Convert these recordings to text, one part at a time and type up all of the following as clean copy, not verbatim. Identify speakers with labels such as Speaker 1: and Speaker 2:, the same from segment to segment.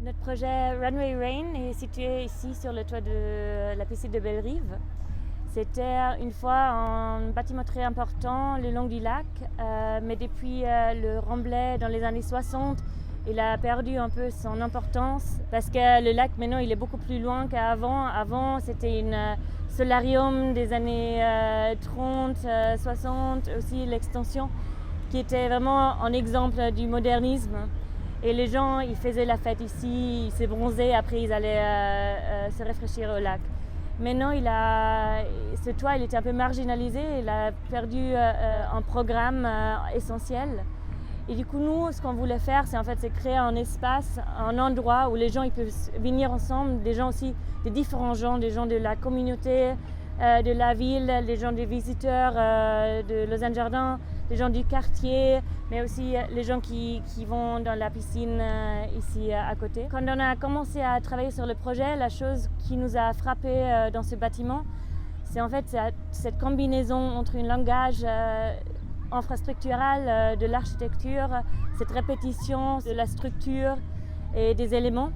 Speaker 1: Notre projet Runway Rain est situé ici sur le toit de la piscine de Bellerive. C'était une fois un bâtiment très important le long du lac, mais depuis le remblai dans les années 60, il a perdu un peu son importance parce que le lac maintenant il est beaucoup plus loin qu'avant. Avant c'était un solarium des années 30, 60, aussi l'extension qui était vraiment un exemple du modernisme. Et les gens, ils faisaient la fête ici, ils se bronzaient, après ils allaient se rafraîchir au lac. Maintenant, ce toit il était un peu marginalisé, il a perdu un programme essentiel. Et du coup, nous, ce qu'on voulait faire, c'est créer un espace, un endroit où les gens ils peuvent venir ensemble, des gens aussi, des différents gens, des gens de la communauté, de la ville, des gens des visiteurs de Lausanne Jardin, les gens du quartier, mais aussi les gens qui vont dans la piscine ici à côté. Quand on a commencé à travailler sur le projet, la chose qui nous a frappé dans ce bâtiment, c'est cette combinaison entre un langage infrastructural de l'architecture, cette répétition de la structure et des éléments.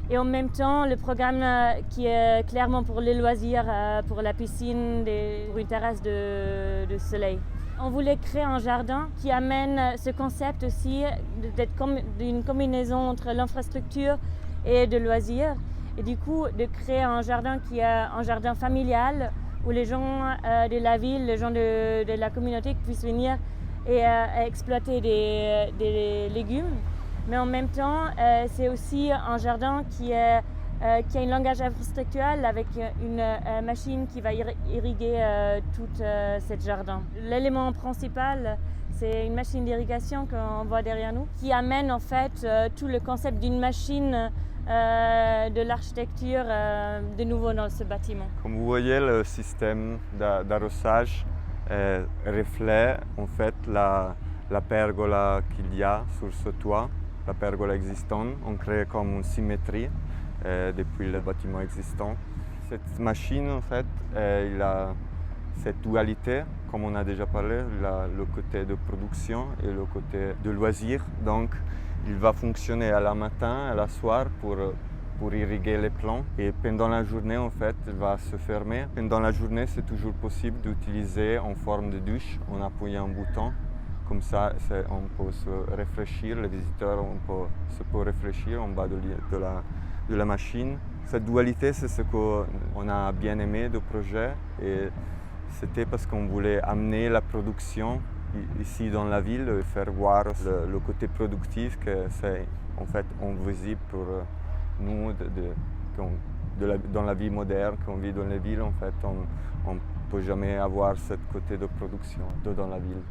Speaker 1: Et en même temps, le programme qui est clairement pour les loisirs, pour la piscine, pour une terrasse de soleil. On voulait créer un jardin qui amène ce concept aussi d'une combinaison entre l'infrastructure et de loisirs. Et du coup, de créer un jardin qui est un jardin familial où les gens de la ville, les gens de la communauté puissent venir et exploiter des légumes. Mais en même temps, c'est aussi un jardin qui a un langage infrastructural avec une machine qui va irriguer tout ce jardin. L'élément principal, c'est une machine d'irrigation qu'on voit derrière nous, qui amène en fait tout le concept d'une machine de l'architecture de nouveau dans ce bâtiment.
Speaker 2: Comme vous voyez, le système d'arrosage reflète en fait la pergola qu'il y a sur ce toit. La pergola existante, on crée comme une symétrie depuis le bâtiment existant. Cette machine, en fait, il a cette dualité, comme on a déjà parlé, le côté de production et le côté de loisir. Donc, il va fonctionner à la matin, à la soir pour irriguer les plants. Et pendant la journée, en fait, il va se fermer. Pendant la journée, c'est toujours possible d'utiliser en forme de douche en appuyant un bouton. Comme ça, on peut se rafraîchir, les visiteurs se peuvent réfléchir en bas de la machine. Cette dualité, c'est ce qu'on a bien aimé du projet et c'était parce qu'on voulait amener la production ici dans la ville et faire voir le côté productif que c'est en fait invisible pour nous dans la vie moderne, qu'on vit dans les villes. En fait, on ne peut jamais avoir ce côté de production dans la ville.